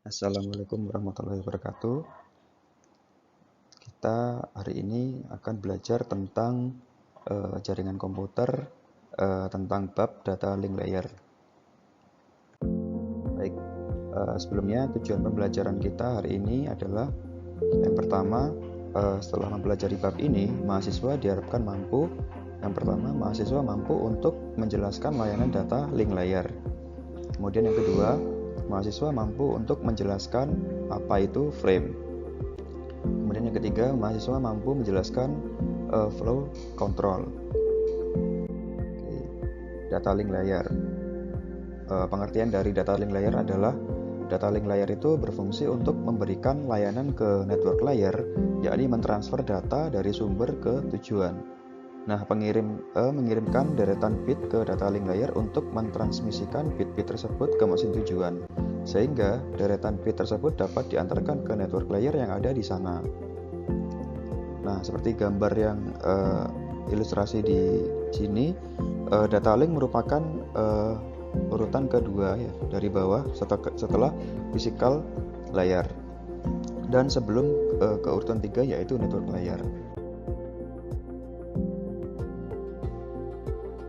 Assalamualaikum warahmatullahi wabarakatuh. Kita hari ini akan belajar tentang jaringan komputer, tentang bab data link layer. Baik, sebelumnya tujuan pembelajaran kita hari ini adalah yang pertama, setelah mempelajari bab ini, mahasiswa diharapkan mampu. Yang pertama, mahasiswa mampu untuk menjelaskan layanan data link layer. Kemudian yang kedua, mahasiswa mampu untuk menjelaskan apa itu frame. Kemudian yang ketiga, mahasiswa mampu menjelaskan flow control. Data link layer. Pengertian dari data link layer adalah data link layer itu berfungsi untuk memberikan layanan ke network layer, yakni mentransfer data dari sumber ke tujuan. Nah, pengirim mengirimkan deretan bit ke data link layer untuk mentransmisikan bit-bit tersebut ke mesin tujuan, sehingga deretan bit tersebut dapat diantarkan ke network layer yang ada di sana. Nah, seperti gambar yang ilustrasi di sini, data link merupakan urutan kedua ya, dari bawah setelah physical layer, dan sebelum ke urutan 3 yaitu network layer.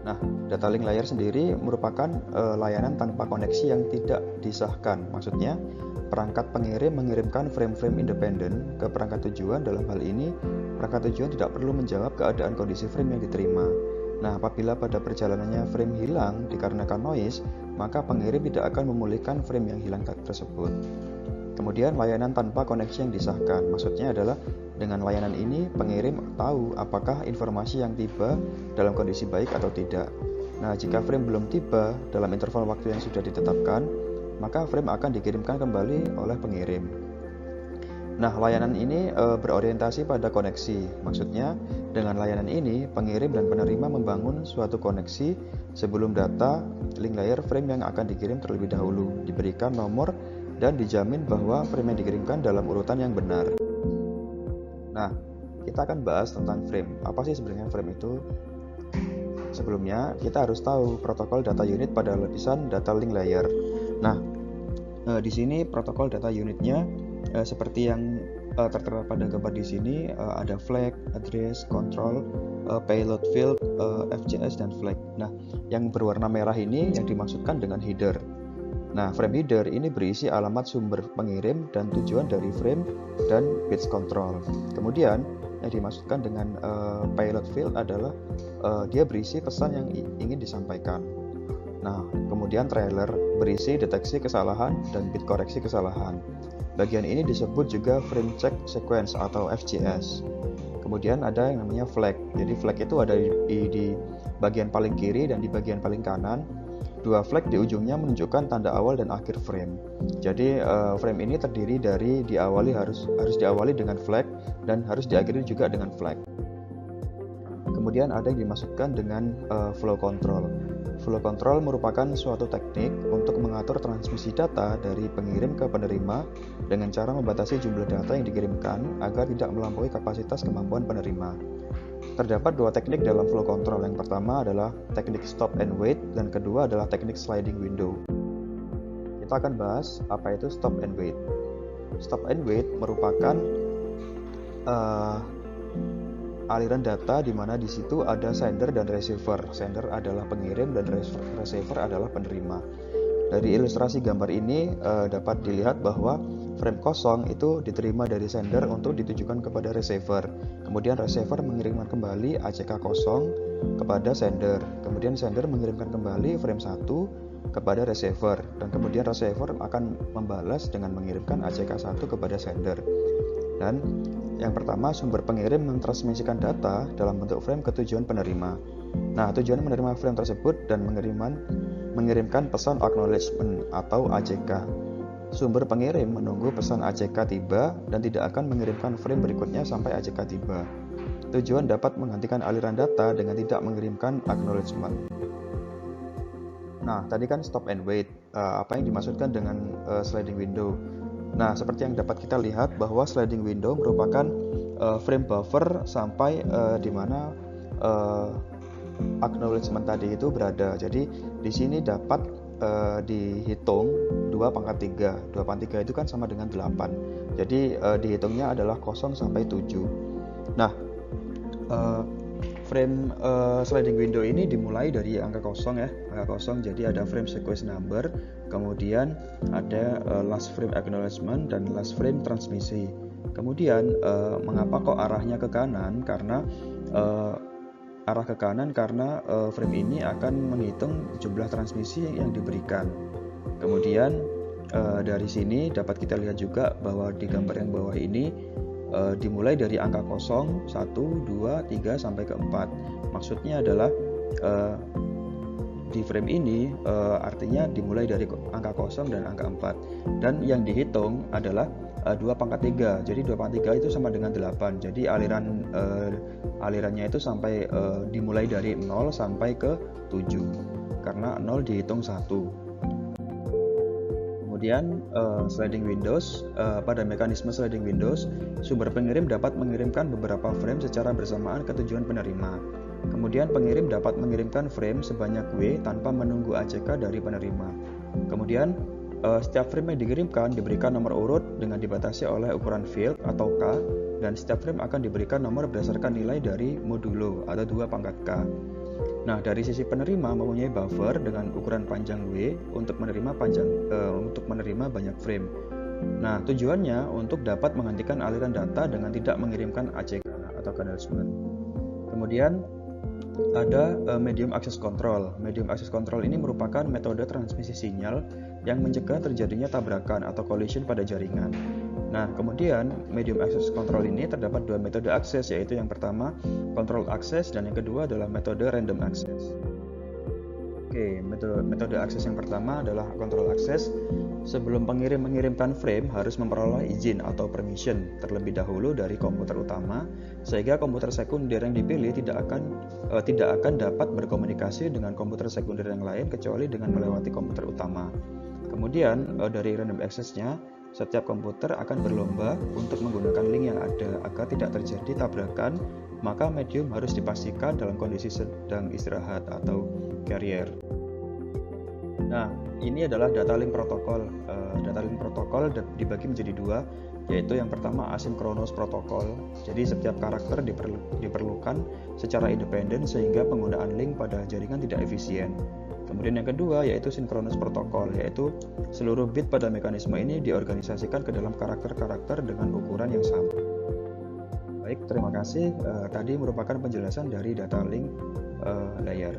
Nah, data link layer sendiri merupakan layanan tanpa koneksi yang tidak disahkan. Maksudnya, perangkat pengirim mengirimkan frame-frame independen ke perangkat tujuan. Dalam hal ini, perangkat tujuan tidak perlu menjawab keadaan kondisi frame yang diterima. Nah, apabila pada perjalanannya frame hilang dikarenakan noise, maka pengirim tidak akan memulihkan frame yang hilang tersebut. Kemudian layanan tanpa koneksi yang disahkan. Maksudnya adalah dengan layanan ini pengirim tahu apakah informasi yang tiba dalam kondisi baik atau tidak. Nah, jika frame belum tiba dalam interval waktu yang sudah ditetapkan, maka frame akan dikirimkan kembali oleh pengirim. Nah, layanan ini berorientasi pada koneksi. Maksudnya, dengan layanan ini pengirim dan penerima membangun suatu koneksi sebelum data link layer frame yang akan dikirim terlebih dahulu diberikan nomor dan dijamin bahwa frame yang dikirimkan dalam urutan yang benar. Nah, kita akan bahas tentang frame. Apa sih sebenarnya frame itu? Sebelumnya, kita harus tahu protokol data unit pada lapisan data link layer. Nah, di sini protokol data unitnya seperti yang tertera pada gambar di sini, ada flag, address, control, payload field, FCS, dan flag. Nah, yang berwarna merah ini yang dimaksudkan dengan header. Nah, frame header ini berisi alamat sumber pengirim dan tujuan dari frame dan bits control. Kemudian, yang dimaksudkan dengan payload field adalah dia berisi pesan yang ingin disampaikan. Nah, kemudian trailer berisi deteksi kesalahan dan bit koreksi kesalahan. Bagian ini disebut juga frame check sequence atau FCS. Kemudian ada yang namanya flag. Jadi flag itu ada di bagian paling kiri dan di bagian paling kanan. Dua flag di ujungnya menunjukkan tanda awal dan akhir frame. Jadi frame ini terdiri dari harus diawali dengan flag dan harus diakhiri juga dengan flag. Kemudian ada yang dimaksudkan dengan flow control. Flow control merupakan suatu teknik untuk mengatur transmisi data dari pengirim ke penerima dengan cara membatasi jumlah data yang dikirimkan agar tidak melampaui kapasitas kemampuan penerima. Terdapat dua teknik dalam flow control. Yang pertama adalah teknik stop and wait dan kedua adalah teknik sliding window. Kita akan bahas apa itu stop and wait. Stop and wait merupakan aliran data di mana di situ ada sender dan receiver. Sender adalah pengirim dan receiver adalah penerima. Dari ilustrasi gambar ini dapat dilihat bahwa frame kosong itu diterima dari sender untuk ditujukan kepada receiver. Kemudian receiver mengirimkan kembali ACK kosong kepada sender. Kemudian sender mengirimkan kembali frame 1 kepada receiver. Dan kemudian receiver akan membalas dengan mengirimkan ACK 1 kepada sender. Dan yang pertama, sumber pengirim mentransmisikan data dalam bentuk frame ke tujuan penerima. Nah, tujuan menerima frame tersebut dan mengirimkan pesan acknowledgement atau ACK. Sumber pengirim menunggu pesan ACK tiba dan tidak akan mengirimkan frame berikutnya sampai ACK tiba. Tujuan dapat menggantikan aliran data dengan tidak mengirimkan acknowledgement. Nah, tadi kan stop and wait. Apa yang dimaksudkan dengan sliding window? Nah, seperti yang dapat kita lihat bahwa sliding window merupakan frame buffer sampai di mana acknowledgement tadi itu berada. Jadi di sini dapat dihitung 2 pangkat 3. 2 pangkat 3 itu kan sama dengan 8. Jadi dihitungnya adalah 0 sampai 7. Nah, frame sliding window ini dimulai dari angka 0 ya, angka 0. Jadi ada frame sequence number, kemudian ada last frame acknowledgement dan last frame transmisi. Kemudian mengapa kok arahnya ke kanan? Karena arah ke kanan karena frame ini akan menghitung jumlah transmisi yang diberikan. Kemudian dari sini dapat kita lihat juga bahwa di gambar yang bawah ini dimulai dari angka 0, 1, 2, 3 sampai ke 4. Maksudnya adalah di frame ini artinya dimulai dari angka 0 dan angka 4. Dan yang dihitung adalah 2 pangkat 3. Jadi 2 pangkat 3 itu sama dengan 8. Jadi alirannya itu sampai dimulai dari 0 sampai ke 7. Karena 0 dihitung 1. Kemudian sliding windows, pada mekanisme sliding windows, sumber pengirim dapat mengirimkan beberapa frame secara bersamaan ke tujuan penerima. Kemudian pengirim dapat mengirimkan frame sebanyak W tanpa menunggu ACK dari penerima. Kemudian setiap frame yang dikirimkan diberikan nomor urut dengan dibatasi oleh ukuran field atau K, dan setiap frame akan diberikan nomor berdasarkan nilai dari modulo atau 2 pangkat K. Nah, dari sisi penerima mempunyai buffer dengan ukuran panjang W untuk menerima banyak frame. Nah, tujuannya untuk dapat menghentikan aliran data dengan tidak mengirimkan ACK atau acknowledgement. Kemudian ada medium access control. Medium access control ini merupakan metode transmisi sinyal yang mencegah terjadinya tabrakan atau collision pada jaringan. Nah, kemudian medium access control ini terdapat 2 metode akses, yaitu yang pertama control access dan yang kedua adalah metode random access. Oke, metode akses yang pertama adalah control access. Sebelum pengirim mengirimkan frame harus memperoleh izin atau permission terlebih dahulu dari komputer utama, sehingga komputer sekunder yang dipilih tidak akan dapat berkomunikasi dengan komputer sekunder yang lain kecuali dengan melewati komputer utama. Kemudian dari random access-nya, setiap komputer akan berlomba untuk menggunakan link yang ada agar tidak terjadi tabrakan, maka medium harus dipastikan dalam kondisi sedang istirahat atau carrier. Nah, ini adalah data link protokol. Data link protokol dibagi menjadi 2, yaitu yang pertama asynchronous protokol. Jadi setiap karakter diperlukan secara independen sehingga penggunaan link pada jaringan tidak efisien. Kemudian yang kedua yaitu synchronous protokol, yaitu seluruh bit pada mekanisme ini diorganisasikan ke dalam karakter-karakter dengan ukuran yang sama. Baik, terima kasih. Tadi merupakan penjelasan dari data link layer.